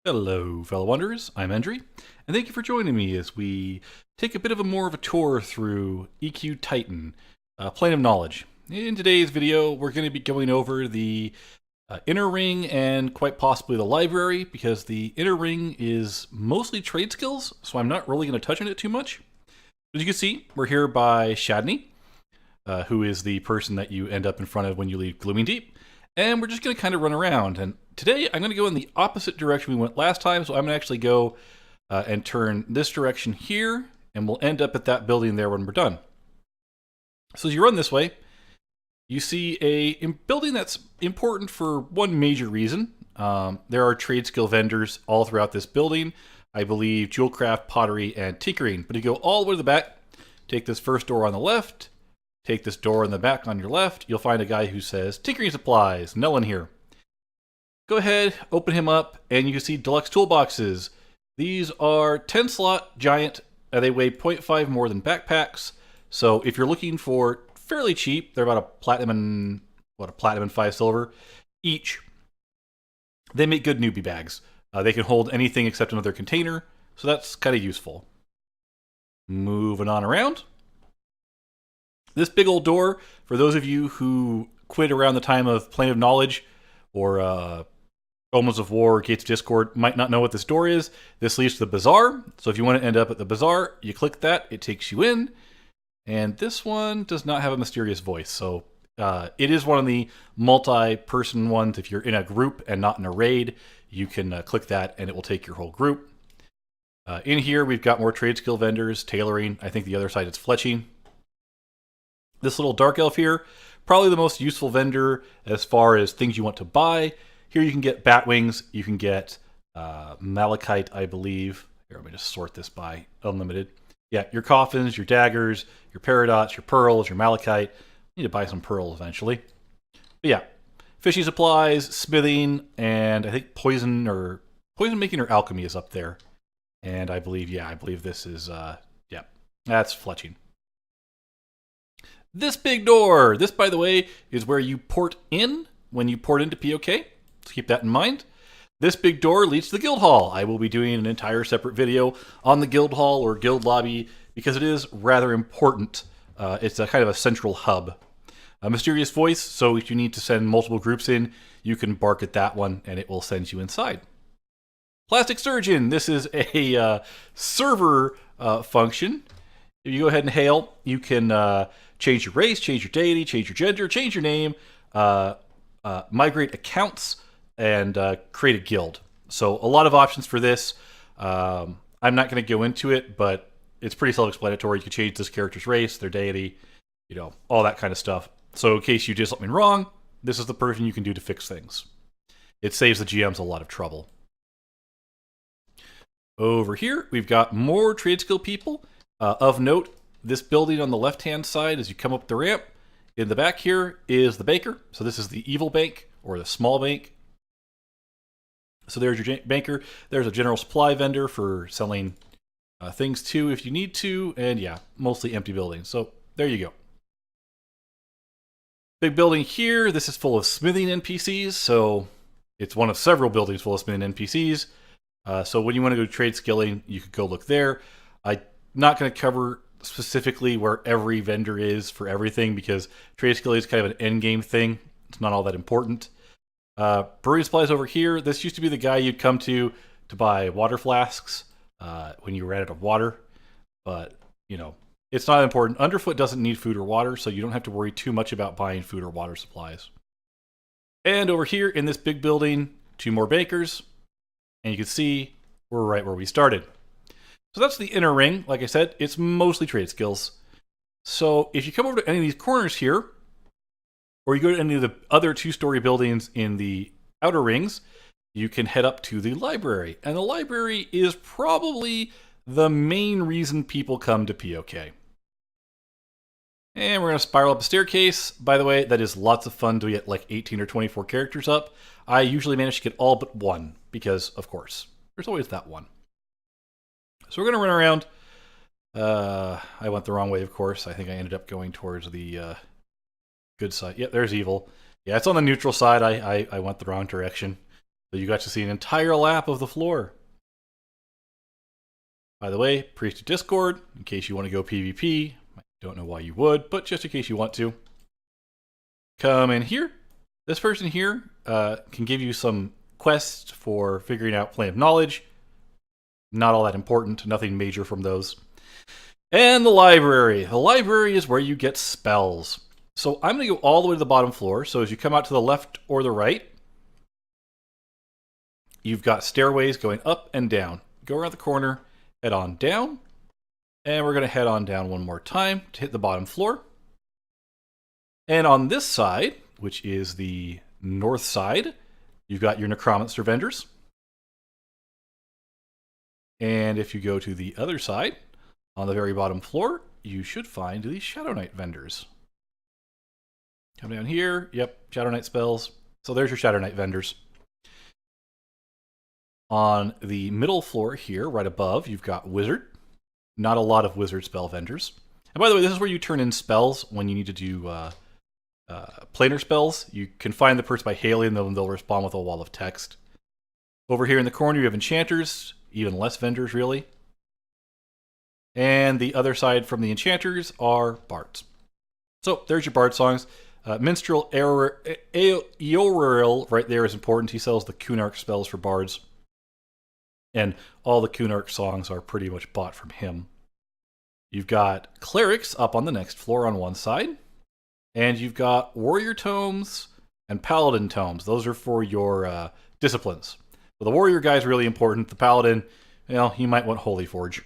Hello, fellow wanderers. I'm Endry, and thank you for joining me as we take a bit of a more of a tour through EQ Titan, Plane of Knowledge. In today's video, we're going to be going over the inner ring and quite possibly the library, because the inner ring is mostly trade skills, so I'm not really going to touch on it too much. As you can see, we're here by Shadney, who is the person that you end up in front of when you leave Glooming Deep. And we're just going to kind of run around. And today I'm going to go in the opposite direction we went last time. So I'm going to actually go and turn this direction here. And we'll end up at that building there when we're done. So as you run this way, you see a building that's important for one major reason. There are trade skill vendors all throughout this building. I believe jewelcraft, pottery, and tinkering. But if you go all the way to the back, take this first door on the left, take this door in the back on your left, you'll find a guy who says, Tinkering Supplies, Nellen here. Go ahead, open him up, and you can see deluxe toolboxes. These are 10 slot giant, they weigh 0.5 more than backpacks. So if you're looking for fairly cheap, they're about a platinum and 5 silver each. They make good newbie bags. They can hold anything except another container, so that's kind of useful. Moving on around. This big old door, for those of you who quit around the time of Plane of Knowledge or Omens of War or Gates of Discord, might not know what this door is. This leads to the bazaar. So if you want to end up at the bazaar, you click that, it takes you in. And this one does not have a mysterious voice. So it is one of the multi-person ones. If you're in a group and not in a raid, you can click that and it will take your whole group. In here, we've got more trade skill vendors, tailoring. I think the other side is fletching. This little dark elf here, probably the most useful vendor as far as things you want to buy. Here you can get bat wings, you can get malachite, I believe. Here, let me just sort this by unlimited. Yeah, your coffins, your daggers, your paradots, your pearls, your malachite. Need to buy some pearls eventually. But yeah, fishing supplies, smithing, and I think poison making or alchemy is up there. And I believe this is, that's fletching. This big door, this, by the way, is where you port in when you port into POK. So keep that in mind. This big door leads to the guild hall. I will be doing an entire separate video on the guild hall or guild lobby because it is rather important. It's a kind of a central hub. A mysterious voice, so if you need to send multiple groups in, you can bark at that one and it will send you inside. Plastic Surgeon, this is a server function. If you go ahead and hail, you can change your race, change your deity, change your gender, change your name, migrate accounts, and create a guild. So a lot of options for this. I'm not going to go into it, but it's pretty self-explanatory. You can change this character's race, their deity, all that kind of stuff. So in case you did something wrong, this is the person you can do to fix things. It saves the GMs a lot of trouble. Over here, we've got more trade skill people. Of note, this building on the left-hand side, as you come up the ramp, in the back here is the baker. So this is the evil bank, or the small bank. So there's your banker. There's a general supply vendor for selling things to if you need to. And yeah, mostly empty buildings. So there you go. Big building here. This is full of smithing NPCs. So it's one of several buildings full of smithing NPCs. So when you want to go trade skilling, you could go look there. I'm not going to cover specifically where every vendor is for everything because trade skilling is kind of an end game thing. It's not all that important. Brewing supplies over here. This used to be the guy you'd come to buy water flasks when you ran out of water. But, it's not important. Underfoot doesn't need food or water, so you don't have to worry too much about buying food or water supplies. And over here in this big building, 2 more bakers. And you can see we're right where we started. So that's the inner ring. Like I said, it's mostly trade skills. So if you come over to any of these corners here, or you go to any of the other 2-story buildings in the outer rings, you can head up to the library. And the library is probably the main reason people come to POK. And we're going to spiral up a staircase. By the way, that is lots of fun to get like 18 or 24 characters up. I usually manage to get all but one, because, of course, there's always that one. So we're going to run around. I went the wrong way, of course. I think I ended up going towards the good side. Yeah, there's evil. Yeah, it's on the neutral side. I went the wrong direction. So you got to see an entire lap of the floor. By the way, Priest of Discord, in case you want to go PvP. I don't know why you would, but just in case you want to. Come in here. This person here can give you some quests for figuring out Plane of Knowledge. Not all that important, nothing major from those. And the library. The library is where you get spells. So I'm going to go all the way to the bottom floor. So as you come out to the left or the right, you've got stairways going up and down. Go around the corner, head on down. And we're going to head on down one more time to hit the bottom floor. And on this side, which is the north side, you've got your Necromancer vendors. And if you go to the other side, on the very bottom floor, you should find the Shadow Knight vendors. Come down here. Yep, Shadow Knight spells. So there's your Shadow Knight vendors. On the middle floor here, right above, you've got Wizard. Not a lot of Wizard spell vendors. And by the way, this is where you turn in spells when you need to do planar spells. You can find the person by hailing them, and they'll respond with a wall of text. Over here in the corner, you have Enchanters. Even less vendors, really. And the other side from the Enchanters are Bards. So there's your Bard songs. Minstrel Eoril right there is important. He sells the Kunark spells for Bards. And all the Kunark songs are pretty much bought from him. You've got Clerics up on the next floor on one side. And you've got Warrior Tomes and Paladin Tomes. Those are for your disciplines. So the Warrior guy is really important. The Paladin, he might want Holy Forge.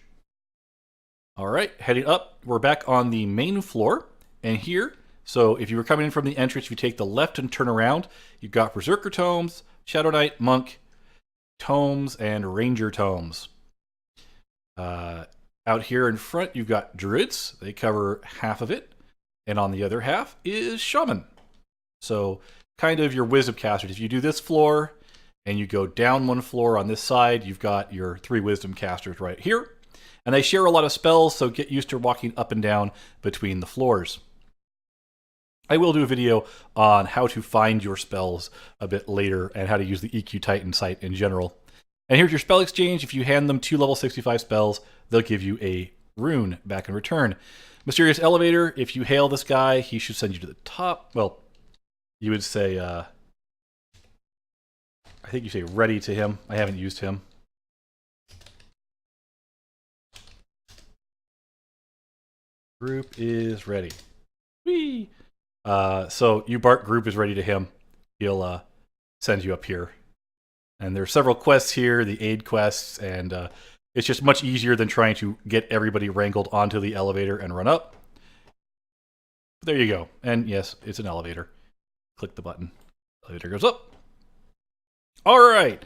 All right, heading up, we're back on the main floor. And here, so if you were coming in from the entrance, if you take the left and turn around, you've got Berserker Tomes, Shadow Knight, Monk, Tomes, and Ranger Tomes. Out here in front, you've got Druids. They cover half of it. And on the other half is Shaman. So kind of your Wisdom casters. If you do this floor and you go down one floor on this side, you've got your 3 Wisdom casters right here. And they share a lot of spells, so get used to walking up and down between the floors. I will do a video on how to find your spells a bit later and how to use the EQ Titan site in general. And here's your spell exchange. If you hand them 2 level 65 spells, they'll give you a rune back in return. Mysterious Elevator, if you hail this guy, he should send you to the top. Well, you would say, I think you say ready to him. I haven't used him. Group is ready. Whee! So you bark group is ready to him. He'll send you up here. And there are several quests here, the aid quests, and it's just much easier than trying to get everybody wrangled onto the elevator and run up. There you go. And yes, it's an elevator. Click the button. Elevator goes up. All right.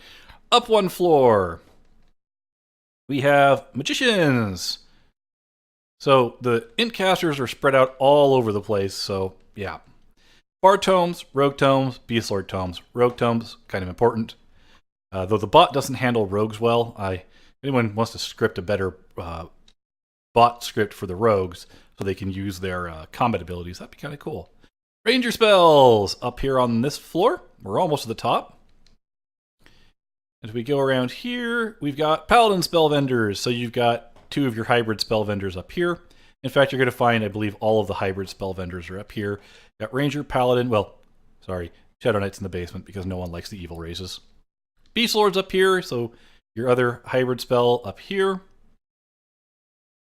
Up one floor. We have Magicians. So the int casters are spread out all over the place, so yeah. Bard Tomes, Rogue Tomes, Beast Lord Tomes. Rogue Tomes, kind of important. Though the bot doesn't handle rogues well, anyone wants to script a better bot script for the rogues so they can use their combat abilities, that'd be kind of cool. Ranger spells up here on this floor. We're almost to the top. As we go around here, we've got Paladin spell vendors. So you've got 2 of your hybrid spell vendors up here. In fact, you're going to find, I believe, all of the hybrid spell vendors are up here. Got Ranger, Paladin, Shadow Knight's in the basement because no one likes the evil races. Beast Lord's up here, so your other hybrid spell up here.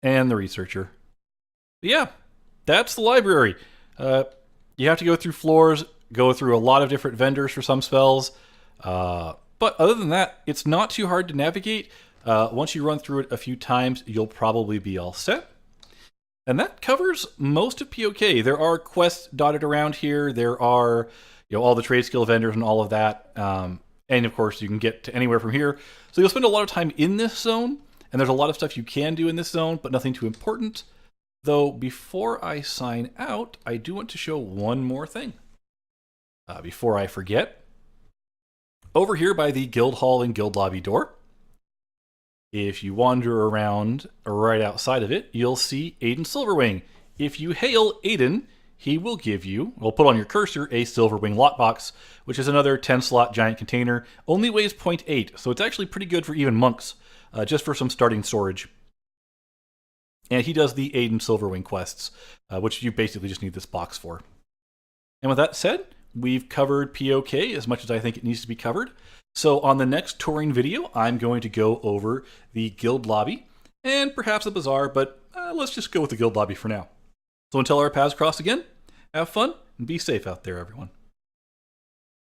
And the Researcher. But yeah, that's the library. You have to go through floors, go through a lot of different vendors for some spells. But other than that, it's not too hard to navigate. Once you run through it a few times, you'll probably be all set. And that covers most of POK. There are quests dotted around here. There are, all the trade skill vendors and all of that. And of course, you can get to anywhere from here. So you'll spend a lot of time in this zone, and there's a lot of stuff you can do in this zone, but nothing too important. Though, before I sign out, I do want to show one more thing. Before I forget, over here by the Guild Hall and Guild Lobby door, if you wander around right outside of it, you'll see Aiden Silverwing. If you hail Aiden, he will give you, we'll put on your cursor, a Silverwing lockbox, which is another 10-slot giant container. Only weighs 0.8, so it's actually pretty good for even monks, just for some starting storage. And he does the Aiden Silverwing quests, which you basically just need this box for. And with that said, we've covered POK as much as I think it needs to be covered. So on the next touring video, I'm going to go over the guild lobby and perhaps a bazaar, but let's just go with the guild lobby for now. So until our paths cross again, have fun and be safe out there, everyone.